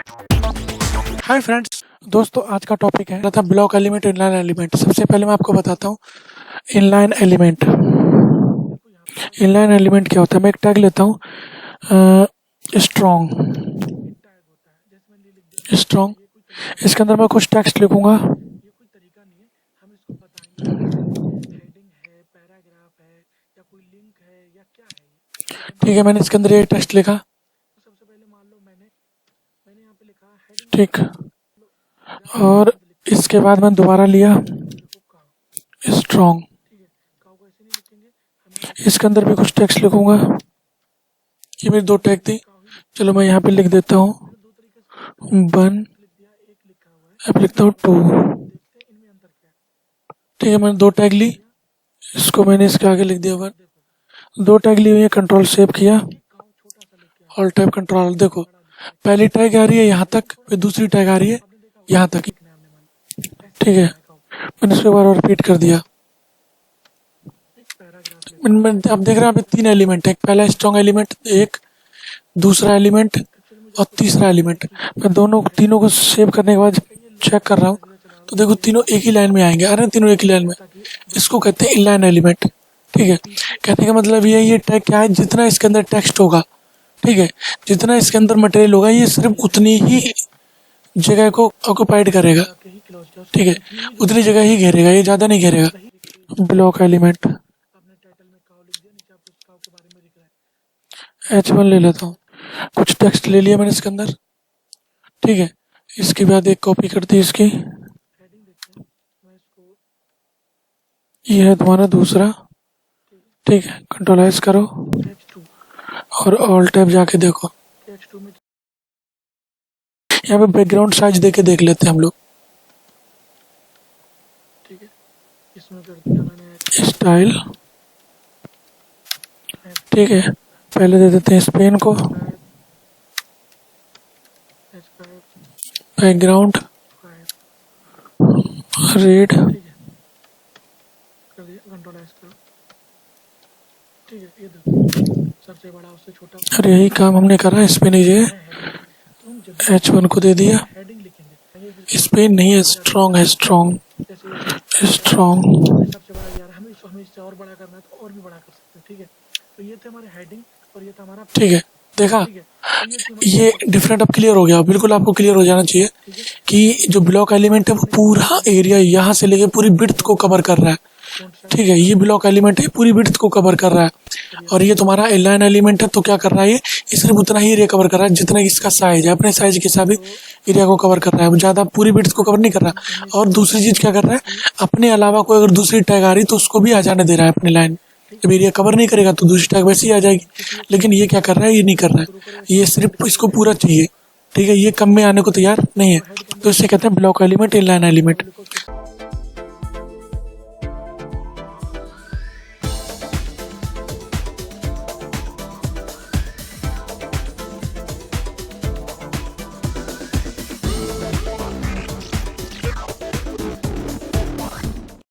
Hi friends, दोस्तों आज का टॉपिक है था ब्लॉक एलिमेंट, इनलाइन एलिमेंट। सबसे पहले मैं आपको बताता हूँ इनलाइन एलिमेंट। इनलाइन एलिमेंट क्या होता है? मैं एक टैग लेता हूँ स्ट्रॉन्ग। स्ट्रॉन्ग इसके अंदर मैं कुछ टेक्स्ट लिखूंगा। ठीक है, मैंने इसके अंदर ये टेक्स्ट लिखा। ठीक, और इसके बाद मैं दोबारा लिया स्ट्रॉन्ग। इसके अंदर भी कुछ टेक्स्ट लिखूंगा। ये मेरी दो टैग थी। चलो मैं यहाँ पे लिख देता हूँ 1, अब लिखता हूँ 2। ठीक है, मैंने दो टैग ली, इसको मैंने इसके आगे लिख दिया 1। दो टैग ली हुई है, कंट्रोल सेव किया, ऑल टैब कंट्रोल। देखो पहली टैग आ रही है यहाँ तक, फिर दूसरी टैग आ रही है यहाँ तक। ठीक है, मैंने इसको बार रिपीट कर दिया। अब देख रहे हैं, यहाँ पे 3 एलिमेंट है। पहला स्ट्रॉन्ग एलिमेंट, एक दूसरा एलिमेंट और तीसरा एलिमेंट। मैं तीनों को सेव करने के बाद चेक कर रहा हूँ तो देखो तीनों एक ही लाइन में आएंगे। अरे तीनों एक ही लाइन में, इसको कहते हैं इनलाइन एलिमेंट। ठीक है, कहने का मतलब ये टैग क्या है, जितना इसके अंदर टेक्स्ट होगा, ठीक है, जितना इसके अंदर मटेरियल होगा, ये सिर्फ उतनी ही जगह को ऑक्युपाइड करेगा। ठीक है, उतनी जगह ही घेरेगा, ये ज्यादा नहीं घेरेगा। ब्लॉक एलिमेंट H1 ले लेता हूँ। कुछ टेक्स्ट ले लिया मैंने इसके अंदर। ठीक है, इसके बाद एक कॉपी कर दी इसकी। ये है तुम्हारा दूसरा। ठीक है, कंट्रोल एस करो और ऑल टैब जाके देखो। यहाँ पे बैकग्राउंड साइज देके देख लेते हैं हम लोग। ठीक है, इसमें कर दिया मैंने स्टाइल। ठीक है, पहले दे देते हैं स्पेन को, बैकग्राउंड रेड। अरे यही काम हमने करा। स्पेन ये H1 को दे दिया। स्पेन नहीं है, स्ट्रॉन्ग है, स्ट्रॉन्ग स्ट्रॉन्ग। ठीक है, देखा ये डिफरेंट अब क्लियर हो गया। बिल्कुल आपको क्लियर हो जाना चाहिए कि जो ब्लॉक एलिमेंट है वो पूरा एरिया यहाँ से लेके पूरी विड्थ को कवर कर रहा है। ठीक है, ये ब्लॉक एलिमेंट है, पूरी विड्थ को कवर कर रहा है। और ये तुम्हारा इनलाइन एलिमेंट है, तो क्या कर रहा है, ये सिर्फ उतना ही एरिया कवर कर रहा है जितना इसका साइज है। अपने साइज के हिसाब एरिया को कवर कर रहा है, ज्यादा पूरी विड्थ को कवर नहीं कर रहा। और दूसरी चीज क्या कर रहा है, अपने अलावा कोई अगर दूसरी टैग आ रही तो उसको भी आ जाने दे रहा है अपनी लाइन। जब एरिया कवर नहीं करेगा तो दूसरी टैग वैसे ही आ जाएगी। लेकिन ये क्या कर रहा है, ये नहीं कर रहा है, ये सिर्फ इसको पूरा चाहिए। ठीक है, ये कम में आने को तैयार नहीं है, तो इसे कहते हैं ब्लॉक एलिमेंट, इनलाइन एलिमेंट।